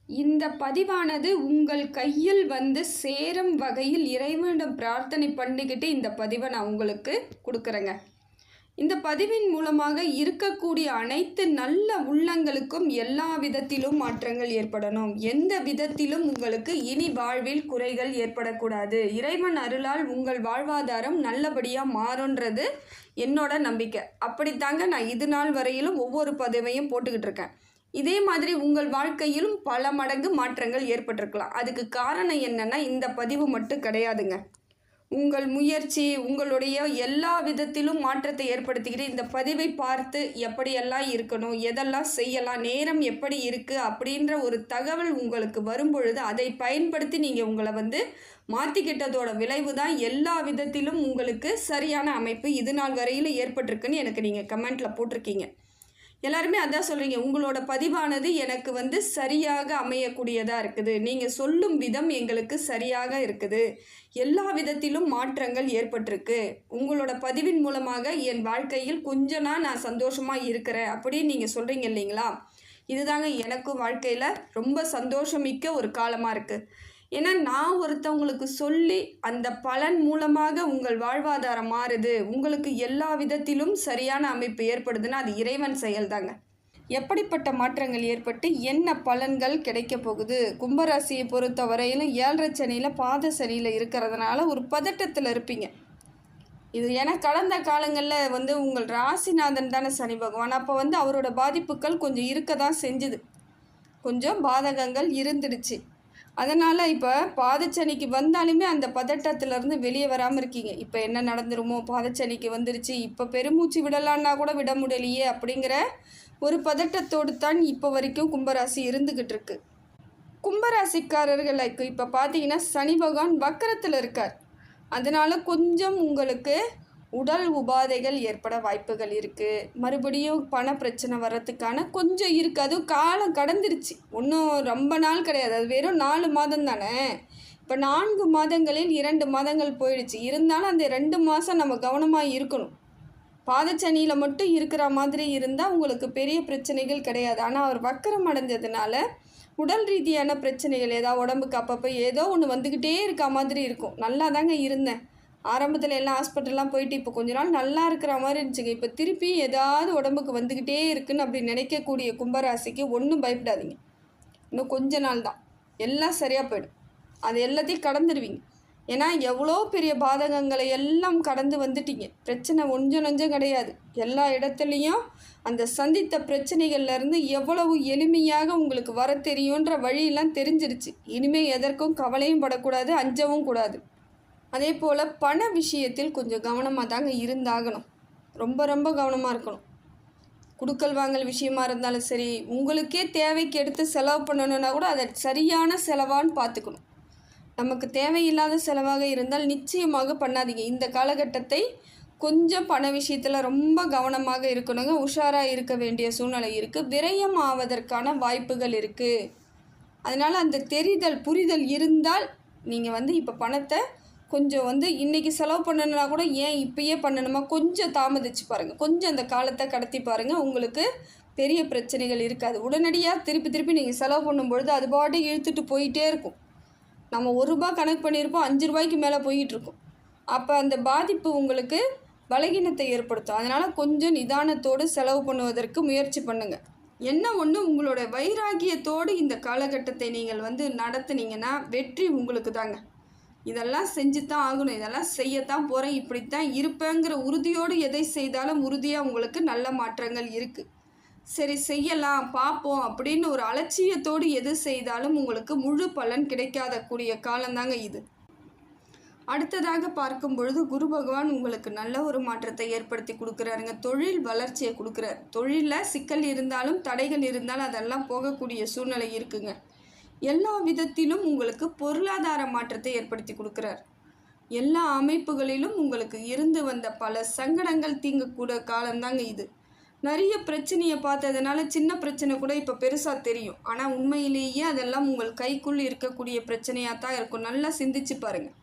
இந்த பதிவானது உங்கள் கையில் வந்து சேரும் வகையில் இறைவனிடம் பிரார்த்தனை பண்ணிக்கிட்டு இந்த பதிவை நான் உங்களுக்கு கொடுக்குறேங்க. இந்த பதிவின் மூலமாக இருக்கக்கூடிய அனைத்து நல்ல உள்ளங்களுக்கும் எல்லா விதத்திலும் மாற்றங்கள் ஏற்படணும். எந்த விதத்திலும் உங்களுக்கு இனி வாழ்வில் குறைகள் ஏற்படக்கூடாது. இறைவன் அருளால் உங்கள் வாழ்வாதாரம் நல்லபடியாக மாறுன்றது என்னோட நம்பிக்கை. அப்படித்தாங்க நான் இது நாள் வரையிலும் ஒவ்வொரு பதிவையும் போட்டுக்கிட்டு இருக்கேன். இதே மாதிரி உங்கள் வாழ்க்கையிலும் பல மடங்கு மாற்றங்கள் ஏற்பட்டிருக்கலாம். அதுக்கு காரணம் என்னென்னா இந்த பதிவு மட்டும் கிடையாதுங்க. உங்கள் முயற்சி, உங்களுடைய எல்லா விதத்திலும் மாற்றத்தை ஏற்படுத்திக்கிட்டு இந்த பதிவை பார்த்து எப்படியெல்லாம் இருக்கணும், எதெல்லாம் செய்யலாம், நேரம் எப்படி இருக்குது அப்படின்ற ஒரு தகவல் உங்களுக்கு வரும்பொழுது அதை பயன்படுத்தி நீங்கள் உங்களை வந்து மாற்றிக்கிட்டதோட விளைவு தான் எல்லா விதத்திலும் உங்களுக்கு சரியான அமைப்பு இது நாள் வரையில் ஏற்பட்டிருக்குன்னு எனக்கு நீங்கள் கமெண்ட்டில் போட்டிருக்கீங்க. எல்லாருமே அதான் சொல்கிறீங்க, உங்களோட பதிவானது எனக்கு வந்து சரியாக அமையக்கூடியதாக இருக்குது, நீங்கள் சொல்லும் விதம் எங்களுக்கு சரியாக இருக்குது, எல்லா விதத்திலும் மாற்றங்கள் ஏற்பட்டிருக்கு, உங்களோட பதிவின் மூலமாக என் வாழ்க்கையில் கொஞ்ச நாள் நான் சந்தோஷமாக இருக்கிறேன் அப்படின்னு நீங்கள் சொல்கிறீங்க இல்லைங்களா? இதுதாங்க எனக்கும் வாழ்க்கையில் ரொம்ப சந்தோஷமிக்க ஒரு காலமாக இருக்குது. ஏன்னா நான் ஒருத்தவங்களுக்கு சொல்லி அந்த பலன் மூலமாக உங்கள் வாழ்வாதாரம் மாறுது, உங்களுக்கு எல்லா விதத்திலும் சரியான அமைப்பு ஏற்படுதுன்னா அது இறைவன் செயல்தாங்க. எப்படிப்பட்ட மாற்றங்கள் ஏற்பட்டு என்ன பலன்கள் கிடைக்க போகுது? கும்பராசியை பொறுத்த வரையிலும் 7.5 சனியில் பாத சனியில் இருக்கிறதுனால ஒரு பதட்டத்தில் இருப்பீங்க. இது ஏன்னா கடந்த காலங்களில் வந்து உங்கள் ராசிநாதன் தானே சனி பகவான், அப்போ வந்து அவரோட பாதிப்புகள் கொஞ்சம் இருக்க தான் செஞ்சுது, கொஞ்சம் பாதகங்கள் இருந்துடுச்சு. அதனால் இப்போ பாதச்சனிக்கு வந்தாலுமே அந்த பதட்டத்திலேருந்து வெளியே வராமல் இருக்கீங்க. இப்போ என்ன நடந்துருமோ, பாதச்சனிக்கு வந்துருச்சு, இப்போ பெருமூச்சு விடலான்னா கூட விட முடியலையே அப்படிங்கிற ஒரு பதட்டத்தோடு தான் இப்போ வரைக்கும் கும்பராசி இருந்துக்கிட்டு இருக்கு. கும்பராசிக்காரர்களுக்கு இப்போ பார்த்தீங்கன்னா சனி பகவான் வக்கரத்தில் இருக்கார். அதனால் கொஞ்சம் உங்களுக்கு உடல் உபாதைகள் ஏற்பட வாய்ப்புகள் இருக்குது. மறுபடியும் பண பிரச்சனை வர்றதுக்கான கொஞ்சம் இருக்குது. அதுவும் காலம் கடந்துருச்சு, ஒன்றும் ரொம்ப நாள் கிடையாது, அது வெறும் 4 மாதம் தானே. இப்போ 4 மாதங்களில் 2 மாதங்கள் போயிடுச்சு. இருந்தாலும் அந்த 2 மாதம் நம்ம கவனமாக இருக்கணும். பாதச்சனியில் மட்டும் இருக்கிற மாதிரி இருந்தால் உங்களுக்கு பெரிய பிரச்சனைகள் கிடையாது. ஆனால் அவர் வக்கரம் அடைஞ்சதுனால உடல் ரீதியான பிரச்சனைகள், ஏதாவது உடம்புக்கு அப்பப்போ ஏதோ ஒன்று வந்துக்கிட்டே இருக்க மாதிரி இருக்கும். நல்லா தாங்க இருந்தேன் ஆரம்பத்தில், எல்லாம் ஹாஸ்பிட்டல்லாம் போயிட்டு இப்போ கொஞ்ச நாள் நல்லா இருக்கிற மாதிரி இருந்துச்சுங்க. இப்போ திருப்பி ஏதாவது உடம்புக்கு வந்துக்கிட்டே இருக்குன்னு அப்படி நினைக்கக்கூடிய கும்பராசிக்கு ஒன்றும் பயப்படாதீங்க. இன்னும் கொஞ்ச நாள் தான் எல்லாம் சரியாக போயிடும். அது எல்லாத்தையும் கடந்துடுவீங்க. ஏன்னா எவ்வளோ பெரிய பாதகங்களை எல்லாம் கடந்து வந்துட்டீங்க. பிரச்சனை கொஞ்சம் நஞ்சம் கிடையாது. எல்லா இடத்துலையும் அந்த சந்தித்த பிரச்சனைகள்லேருந்து எவ்வளவு எளிமையாக உங்களுக்கு வர தெரியுன்ற வழியெல்லாம் தெரிஞ்சிருச்சு. இனிமேல் எதற்கும் கவலையும் படக்கூடாது, அஞ்சவும் கூடாது. அதே போல் பண விஷயத்தில் கொஞ்சம் கவனமாக தாங்க இருந்தாகணும். ரொம்ப ரொம்ப கவனமாக இருக்கணும். குடுக்கல் வாங்கல் விஷயமா இருந்தாலும் சரி, உங்களுக்கே தேவைக்கு எடுத்து செலவு பண்ணணுன்னா கூட அதை சரியான செலவான்னு பார்த்துக்கணும். நமக்கு தேவையில்லாத செலவாக இருந்தால் நிச்சயமாக பண்ணாதீங்க. இந்த காலகட்டத்தை கொஞ்சம் பண விஷயத்தில் ரொம்ப கவனமாக இருக்கணுங்க. உஷாராக இருக்க வேண்டிய சூழ்நிலை இருக்குது. விரயம் ஆவதற்கான வாய்ப்புகள் இருக்குது. அதனால் அந்த தெரிதல் புரிதல் இருந்தால் நீங்கள் வந்து இப்போ பணத்தை கொஞ்சம் வந்து இன்றைக்கி செலவு பண்ணணுன்னா கூட ஏன் இப்பயே பண்ணணுமா, கொஞ்சம் தாமதிச்சு பாருங்கள், கொஞ்சம் அந்த காலத்தை கடத்தி பாருங்கள், உங்களுக்கு பெரிய பிரச்சனைகள் இருக்காது. உடனடியாக திருப்பி திருப்பி நீங்கள் செலவு பண்ணும்பொழுது அது பாட்டு இழுத்துட்டு போயிட்டே இருக்கும். நம்ம ₹1 கணக்கு பண்ணியிருப்போம், ₹5 மேலே போயிட்டுருக்கும். அப்போ அந்த பாதிப்பு உங்களுக்கு பலகீனத்தை ஏற்படுத்தும். அதனால் கொஞ்சம் நிதானத்தோடு செலவு பண்ணுவதற்கு முயற்சி பண்ணுங்கள். என்ன ஒன்று, உங்களோட வைராகியத்தோடு இந்த காலகட்டத்தை நீங்கள் வந்து நடத்துனீங்கன்னா வெற்றி உங்களுக்கு தாங்க. இதெல்லாம் செஞ்சு தான் ஆகணும், இதெல்லாம் செய்யத்தான் போகிறேன், இப்படித்தான் இருப்பேங்கிற உறுதியோடு எதை செய்தாலும் உறுதியாக உங்களுக்கு நல்ல மாற்றங்கள் இருக்குது. சரி செய்யலாம் பார்ப்போம் அப்படின்னு ஒரு அலட்சியத்தோடு எது செய்தாலும் உங்களுக்கு முழு பலன் கிடைக்காத கூடிய காலந்தாங்க இது. அடுத்ததாக பார்க்கும் பொழுது குரு பகவான் உங்களுக்கு நல்ல ஒரு மாற்றத்தை ஏற்படுத்தி கொடுக்குறாருங்க. தொழில் வளர்ச்சியை கொடுக்குறார். தொழிலில் சிக்கல் இருந்தாலும் தடைகள் இருந்தாலும் அதெல்லாம் போகக்கூடிய சூழ்நிலை இருக்குங்க. எல்லா விதத்திலும் உங்களுக்கு பொருளாதார மாற்றத்தை ஏற்படுத்தி கொடுக்குறார். எல்லா அமைப்புகளிலும் உங்களுக்கு இருந்து வந்த பல சங்கடங்கள் தீங்கக்கூட காலந்தாங்க இது. நிறைய பிரச்சனையை பார்த்ததுனால சின்ன பிரச்சனை கூட இப்போ பெருசாக தெரியும். ஆனால் உண்மையிலேயே அதெல்லாம் உங்கள் கைக்குள் இருக்கக்கூடிய பிரச்சனையாக தான் இருக்கும். நல்லா சிந்திச்சு பாருங்கள்.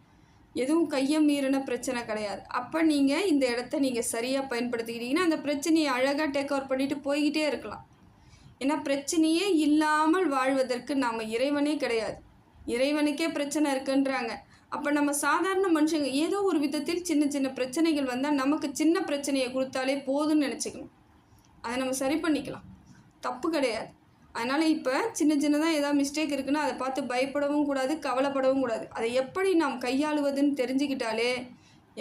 எதுவும் கையை மீறின பிரச்சனை கிடையாது. அப்போ நீங்கள் இந்த இடத்த நீங்கள் சரியாக பயன்படுத்திக்கிட்டீங்கன்னா அந்த பிரச்சனையை அழகாக டேக் ஓவர் பண்ணிவிட்டு போய்கிட்டே இருக்கலாம். ஏன்னா பிரச்சனையே இல்லாமல் வாழ்வதற்கு நாம் இறைவனே கிடையாது. இறைவனுக்கே பிரச்சனை இருக்குன்றாங்க. அப்போ நம்ம சாதாரண மனுஷங்க ஏதோ ஒரு விதத்தில் சின்ன சின்ன பிரச்சனைகள் வந்தால் நமக்கு சின்ன பிரச்சனையை கொடுத்தாலே போதும்னு நினச்சிக்கணும். அதை நம்ம சரி பண்ணிக்கலாம், தப்பு கிடையாது. அதனால் இப்போ சின்ன சின்னதாக ஏதாவது மிஸ்டேக் இருக்குன்னா அதை பார்த்து பயப்படவும் கூடாது, கவலைப்படவும் கூடாது. அதை எப்படி நாம் கையாளுவதுன்னு தெரிஞ்சுக்கிட்டாலே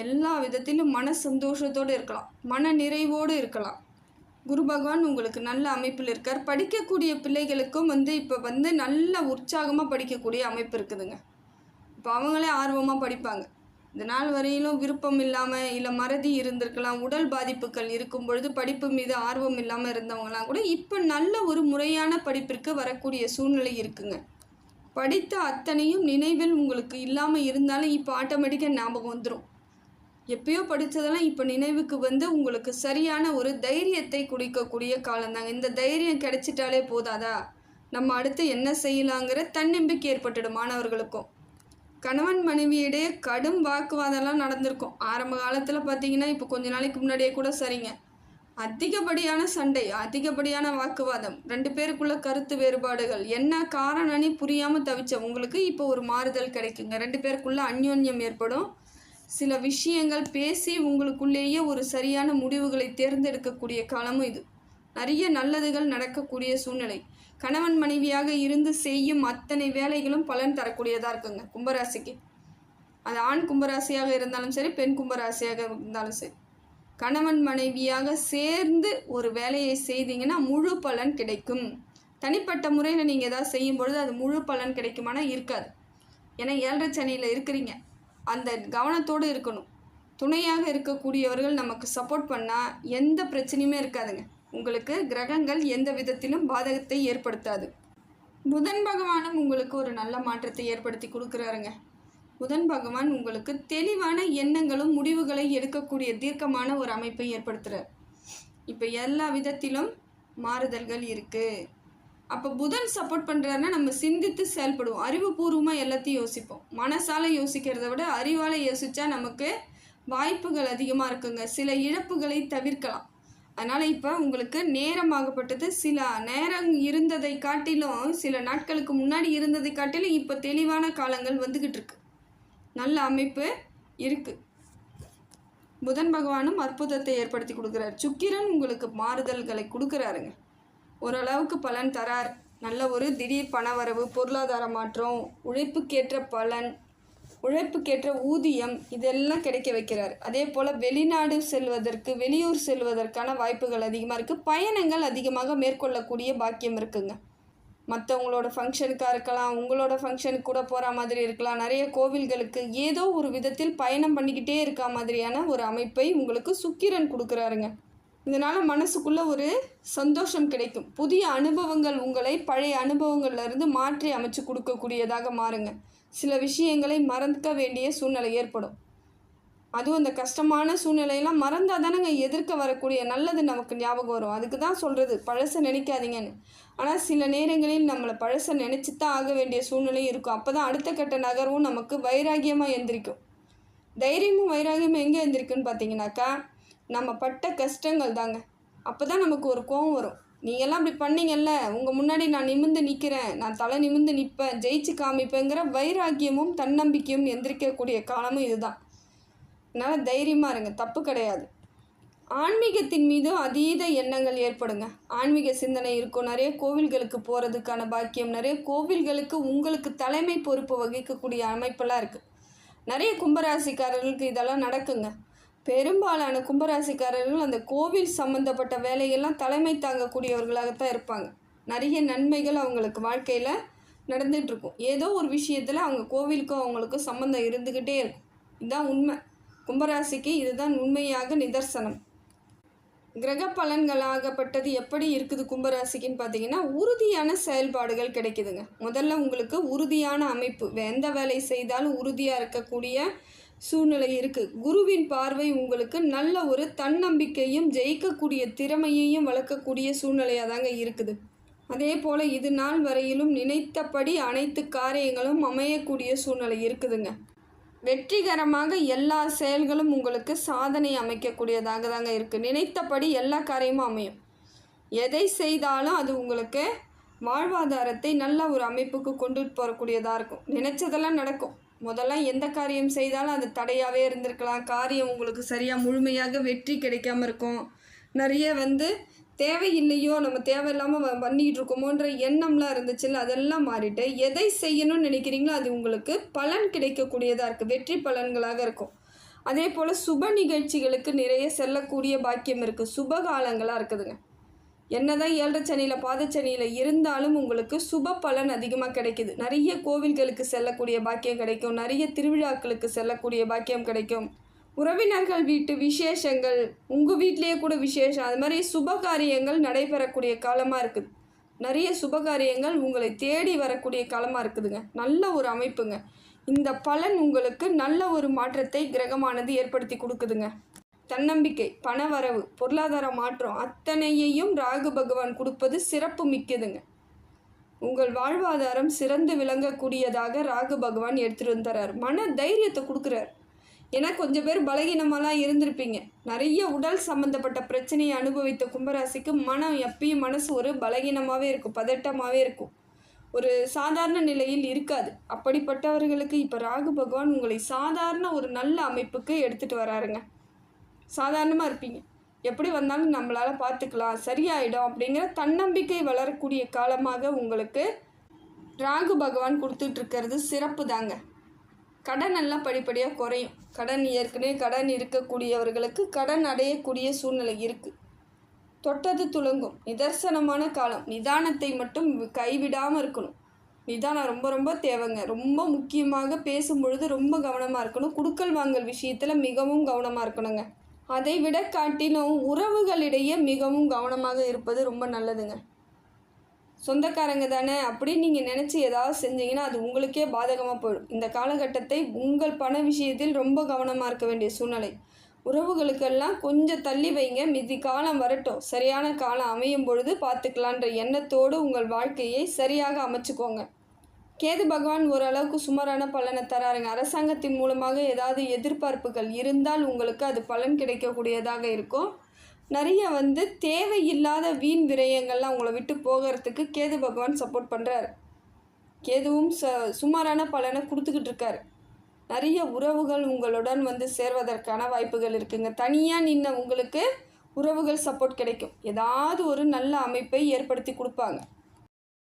எல்லா விதத்திலும் மன சந்தோஷத்தோடு இருக்கலாம், மன நிறைவோடு இருக்கலாம். குரு பகவான் உங்களுக்கு நல்ல அமைப்பில் இருக்கார். படிக்கக்கூடிய பிள்ளைகளுக்கும் இப்போ நல்ல உற்சாகமாக படிக்கக்கூடிய அமைப்பு இருக்குதுங்க. இப்போ அவங்களே ஆர்வமாக படிப்பாங்க. இந்த நாள் வரையிலும் விருப்பம் இல்லாமல் இல்லை மறதி இருந்திருக்கலாம், உடல் பாதிப்புகள் இருக்கும் பொழுது படிப்பு மீது ஆர்வம் இல்லாமல் இருந்தவங்களாம் கூட இப்போ நல்ல ஒரு முறையான படிப்பிற்கு வரக்கூடிய சூழ்நிலை இருக்குங்க. படித்த அத்தனையும் நினைவில் உங்களுக்கு இல்லாமல் இருந்தாலும் இப்போ ஆட்டோமேட்டிக்காக ஞாபகம் வந்துடும். எப்பயோ படித்ததெல்லாம் இப்போ நினைவுக்கு உங்களுக்கு சரியான ஒரு தைரியத்தை குடிக்கக்கூடிய காலம்தாங்க. இந்த தைரியம் கிடைச்சிட்டாலே போதாதா, நம்ம அடுத்து என்ன செய்யலாங்கிற தன்னம்பிக்கை ஏற்பட்டுடும். மாணவர்களுக்கும் கணவன் மனைவியிடையே கடும் வாக்குவாதம்லாம் நடந்திருக்கும். ஆரம்ப காலத்தில் பார்த்தீங்கன்னா இப்போ கொஞ்ச நாளைக்கு முன்னாடியே கூட சரிங்க, அதிகப்படியான சண்டை, அதிகப்படியான வாக்குவாதம், 2 பேருக்குள்ள கருத்து வேறுபாடுகள், என்ன காரணம்னு புரியாமல் தவிச்ச உங்களுக்கு இப்போ ஒரு மாறுதல் கிடைக்குங்க. 2 பேருக்குள்ள அந்யோன்யம் ஏற்படும். சில விஷயங்கள் பேசி உங்களுக்குள்ளேயே ஒரு சரியான முடிவுகளை தேர்ந்தெடுக்கக்கூடிய காலமும் இது. நிறைய நல்லதுகள் நடக்கக்கூடிய சூழ்நிலை. கணவன் மனைவியாக இருந்து செய்யும் அத்தனை வேலைகளும் பலன் தரக்கூடியதாக இருக்குங்க கும்பராசிக்கு. அது ஆண் கும்பராசியாக இருந்தாலும் சரி, பெண் கும்பராசியாக இருந்தாலும் சரி, கணவன் மனைவியாக சேர்ந்து ஒரு வேலையை செய்தீங்கன்னா முழு பலன் கிடைக்கும். தனிப்பட்ட முறையில் நீங்கள் ஏதாவது செய்யும் பொழுது அது முழு பலன் கிடைக்குமானா இருக்காது. ஏன்னா 7.5 சனியில் இருக்கிறீங்க. அந்த கவனத்தோடு இருக்கணும். துணையாக இருக்கக்கூடியவர்கள் நமக்கு சப்போர்ட் பண்ணால் எந்த பிரச்சனையுமே இருக்காதுங்க. உங்களுக்கு கிரகங்கள் எந்த விதத்திலும் பாதகத்தை ஏற்படுத்தாது. புதன் பகவானும் உங்களுக்கு ஒரு நல்ல மாற்றத்தை ஏற்படுத்தி கொடுக்குறாருங்க. புதன் பகவான் உங்களுக்கு தெளிவான எண்ணங்களும் முடிவுகளை எடுக்கக்கூடிய தீர்க்கமான ஒரு அமைப்பை ஏற்படுத்துகிறார். இப்போ எல்லா விதத்திலும் மாறுதல்கள் இருக்குது. அப்போ புதன் சப்போர்ட் பண்ணுறாருன்னா நம்ம சிந்தித்து செயல்படுவோம், அறிவுபூர்வமாக எல்லாத்தையும் யோசிப்போம். மனசால் யோசிக்கிறத விட அறிவால் யோசித்தா நமக்கு வாய்ப்புகள் அதிகமாக இருக்குங்க. சில இழப்புகளை தவிர்க்கலாம். அதனால் இப்போ உங்களுக்கு நேரமாகப்பட்டது சில நேரம் இருந்ததை காட்டிலும், சில நாட்களுக்கு முன்னாடி இருந்ததை காட்டிலும் இப்போ தெளிவான காலங்கள் வந்துக்கிட்டு இருக்கு. நல்ல அமைப்பு இருக்குது. புதன் பகவானும் அற்புதத்தை ஏற்படுத்தி கொடுக்குறாரு. சுக்கிரன் உங்களுக்கு மாறுதல்களை கொடுக்குறாருங்க. ஓரளவுக்கு பலன் தரார். நல்ல ஒரு திடீர் பணவரவு, பொருளாதார மாற்றம், உழைப்புக்கேற்ற பலன், உழைப்புக்கேற்ற ஊதியம், இதெல்லாம் கிடைக்க வைக்கிறார். அதே போல் வெளிநாடு செல்வதற்கு, வெளியூர் செல்வதற்கான வாய்ப்புகள் அதிகமாக இருக்குது. பயணங்கள் அதிகமாக மேற்கொள்ளக்கூடிய பாக்கியம் இருக்குங்க. மற்றவங்களோட ஃபங்க்ஷனுக்காக இருக்கலாம், உங்களோட ஃபங்க்ஷனுக்கு கூட போகிற மாதிரி இருக்கலாம். நிறைய கோவில்களுக்கு ஏதோ ஒரு விதத்தில் பயணம் பண்ணிக்கிட்டே இருக்க மாதிரியான ஒரு அமைப்பை உங்களுக்கு சுக்கிரன் கொடுக்குறாருங்க. இதனால் மனசுக்குள்ளே ஒரு சந்தோஷம் கிடைக்கும். புதிய அனுபவங்கள் உங்களை பழைய அனுபவங்கள்லேருந்து மாற்றி அமைச்சு கொடுக்கக்கூடியதாக மாறுங்க. சில விஷயங்களை மறக்க வேண்டிய சூழ்நிலை ஏற்படும். அதுவும் அந்த கஷ்டமான சூழ்நிலையெல்லாம் மறந்தால் தானேங்க எதிர்க்க வரக்கூடிய நல்லது நமக்கு ஞாபகம் வரும். அதுக்கு தான் சொல்கிறது பழசை நினைக்காதீங்கன்னு. ஆனால் சில நேரங்களில் நம்மளை பழசை நினச்சி தான் ஆக வேண்டிய சூழ்நிலையும் இருக்கும். அப்போ தான் அடுத்த கட்ட நகர்வும் நமக்கு வைராகியமாக எந்திரிக்கும். தைரியமும் வைராகியமும் எங்கே எந்திரிக்குன்னு பார்த்தீங்கன்னாக்கா, நம்ம பட்ட கஷ்டங்கள் தாங்க. அப்போ தான் நமக்கு ஒரு கோபம் வரும். நீங்கள்லாம் அப்படி பண்ணீங்கல்ல, உங்கள் முன்னாடி நான் நிமிர்ந்து நிற்கிறேன், நான் தலை நிமிர்ந்து நிற்பேன், ஜெயிச்சு காமிப்பேங்கிற வைராக்கியமும் தன்னம்பிக்கையும் எந்திரிக்கக்கூடிய காலமும் இதுதான். அதனால் தைரியமாக இருங்க, தப்பு கிடையாது. ஆன்மீகத்தின் மீது அதீத எண்ணங்கள் ஏற்படுங்க. ஆன்மீக சிந்தனை இருக்கும். நிறைய கோவில்களுக்கு போகிறதுக்கான பாக்கியம், நிறைய கோவில்களுக்கு உங்களுக்கு தலைமை பொறுப்பு வகிக்கக்கூடிய அமைப்பெல்லாம் இருக்குது. நிறைய கும்பராசிக்காரர்களுக்கு இதெல்லாம் நடக்குங்க. பெரும்பாலான கும்பராசிக்காரர்கள் அந்த கோவில் சம்மந்தப்பட்ட வேலையெல்லாம் தலைமை தாங்கக்கூடியவர்களாகத்தான் இருப்பாங்க. நிறைய நன்மைகள் அவங்களுக்கு வாழ்க்கையில் நடந்துகிட்ருக்கும். ஏதோ ஒரு விஷயத்தில் அவங்க கோவிலுக்கும் அவங்களுக்கும் சம்மந்தம் இருந்துக்கிட்டே இருக்கும். இதுதான் உண்மை. கும்பராசிக்கு இதுதான் உண்மையாக நிதர்சனம். கிரக பலன்களாகப்பட்டது எப்படி இருக்குது கும்பராசிக்குன்னு பார்த்தீங்கன்னா, உறுதியான செயல்பாடுகள் கிடைக்குதுங்க. முதல்ல உங்களுக்கு உறுதியான அமைப்பு, எந்த வேலை செய்தாலும் உறுதியாக இருக்கக்கூடிய சூழ்நிலை இருக்குது. குருவின் பார்வை உங்களுக்கு நல்ல ஒரு தன்னம்பிக்கையும் ஜெயிக்கக்கூடிய திறமையையும் வளர்க்கக்கூடிய சூழ்நிலையாக தாங்க இருக்குது. அதே போல் இது நாள் வரையிலும் நினைத்தபடி அனைத்து காரியங்களும் அமையக்கூடிய சூழ்நிலை இருக்குதுங்க. வெற்றிகரமாக எல்லா செயல்களும் உங்களுக்கு சாதனை அமைக்கக்கூடியதாக தாங்க இருக்குது. நினைத்தபடி எல்லா காரியமும் அமையும். எதை செய்தாலும் அது உங்களுக்கு வாழ்வாதாரத்தை நல்ல ஒரு அமைப்புக்கு கொண்டுட்டு போகக்கூடியதாக இருக்கும். நினச்சதெல்லாம் நடக்கும். முதல்ல எந்த காரியம் செய்தாலும் அது தடையாகவே இருந்திருக்கலாம். காரியம் உங்களுக்கு சரியாக முழுமையாக வெற்றி கிடைக்காம இருக்கும். நிறைய தேவையில்லையோ, நம்ம தேவையில்லாமல் பண்ணிக்கிட்டு இருக்கோமோன்ற எண்ணம்லாம் இருந்துச்சுல்ல, அதெல்லாம் மாறிட்டு எதை செய்யணும்னு நினைக்கிறீங்களோ அது உங்களுக்கு பலன் கிடைக்கக்கூடியதாக இருக்குது. வெற்றி பலன்களாக இருக்கும். அதே போல் சுப நிகழ்ச்சிகளுக்கு நிறைய செல்லக்கூடிய பாக்கியம் இருக்குது. சுப காலங்களாக இருக்குதுங்க. என்னதான் 7.5 சனியில் பாதச்சனியில் இருந்தாலும் உங்களுக்கு சுப பலன் அதிகமாக கிடைக்குது. நிறைய கோவில்களுக்கு செல்லக்கூடிய பாக்கியம் கிடைக்கும். நிறைய திருவிழாக்களுக்கு செல்லக்கூடிய பாக்கியம் கிடைக்கும். உறவினர்கள் வீட்டு விசேஷங்கள், உங்கள் வீட்டிலேயே கூட விசேஷம், அது மாதிரி சுப காரியங்கள் நடைபெறக்கூடிய காலமாக இருக்குது. நிறைய சுப காரியங்கள் உங்களை தேடி வரக்கூடிய காலமாக இருக்குதுங்க. நல்ல ஒரு அமைப்புங்க. இந்த பலன் உங்களுக்கு நல்ல ஒரு மாற்றத்தை கிரகமானது ஏற்படுத்தி கொடுக்குதுங்க. தன்னம்பிக்கை, பணவரவு, பொருளாதார மாற்றம் அத்தனையையும் ராகு பகவான் கொடுப்பது சிறப்பு மிக்கதுங்க. உங்கள் வாழ்வாதாரம் சிறந்து விளங்கக்கூடியதாக ராகு பகவான் எடுத்துகிட்டு வந்துறார். மன தைரியத்தை கொடுக்குறார். ஏன்னா கொஞ்சம் பேர் பலகீனமாலாம் இருந்திருப்பீங்க. நிறைய உடல் சம்மந்தப்பட்ட பிரச்சனையை அனுபவித்த கும்பராசிக்கு எப்பயும் மனசு ஒரு பலகீனமாகவே இருக்கும், பதட்டமாகவே இருக்கும், ஒரு சாதாரண நிலையில் இருக்காது. அப்படிப்பட்டவர்களுக்கு இப்போ ராகு பகவான் உங்களை சாதாரண ஒரு நல்ல அமைப்புக்கு எடுத்துகிட்டு வராருங்க. சாதாரணமாக இருப்பீங்க, எப்படி வந்தாலும் நம்மளால் பார்த்துக்கலாம், சரியாயிடும் அப்படிங்கிற தன்னம்பிக்கை வளரக்கூடிய காலமாக உங்களுக்கு ராகு பகவான் கொடுத்துட்ருக்கிறது சிறப்பு தாங்க. கடன் எல்லாம் படிப்படியாக குறையும். ஏற்கனவே கடன் இருக்கக்கூடியவர்களுக்கு கடன் அடையக்கூடிய சூழ்நிலை இருக்குது. தொட்டது துலங்கும். நிதர்சனமான காலம். நிதானத்தை மட்டும் கைவிடாமல் இருக்கணும். நிதானம் ரொம்ப ரொம்ப தேவைங்க. ரொம்ப முக்கியமாக பேசும்பொழுது ரொம்ப கவனமாக இருக்கணும். குடுக்கல் வாங்கல் விஷயத்தில் மிகவும் கவனமாக இருக்கணுங்க. அதை விட காட்டிலும் உறவுகளிடையே மிகவும் கவனமாக இருப்பது ரொம்ப நல்லதுங்க. சொந்தக்காரங்க தானே அப்படின்னு நீங்கள் நினச்சி ஏதாவது செஞ்சீங்கன்னா அது உங்களுக்கே பாதகமாக போயிடும். இந்த காலகட்டத்தை உங்கள் பண விஷயத்தில் ரொம்ப கவனமாக இருக்க வேண்டிய சூழ்நிலை. உறவுகளுக்கெல்லாம் கொஞ்சம் தள்ளி வைங்க. மிதி காலம் வரட்டும், சரியான காலம் அமையும் பொழுது பார்த்துக்கலான்ற எண்ணத்தோடு உங்கள் வாழ்க்கையை சரியாக அமைச்சுக்கோங்க. கேது பகவான் ஓரளவுக்கு சுமாரான பலனை தராருங்க. அரசாங்கத்தின் மூலமாக ஏதாவது எதிர்பார்ப்புகள் இருந்தால் உங்களுக்கு அது பலன் கிடைக்கக்கூடியதாக இருக்கும். நிறைய தேவையில்லாத வீண் விரயங்கள்லாம் உங்களை விட்டு போகிறதுக்கு கேது பகவான் சப்போர்ட் பண்ணுறாரு. கேதுவும் சுமாரான பலனை கொடுத்துக்கிட்டு இருக்காரு. நிறைய உறவுகள் உங்களுடன் சேர்வதற்கான வாய்ப்புகள் இருக்குங்க. தனியாக நின்ன உங்களுக்கு உறவுகள் சப்போர்ட் கிடைக்கும். ஏதாவது ஒரு நல்ல அமைப்பை ஏற்படுத்தி கொடுப்பாங்க.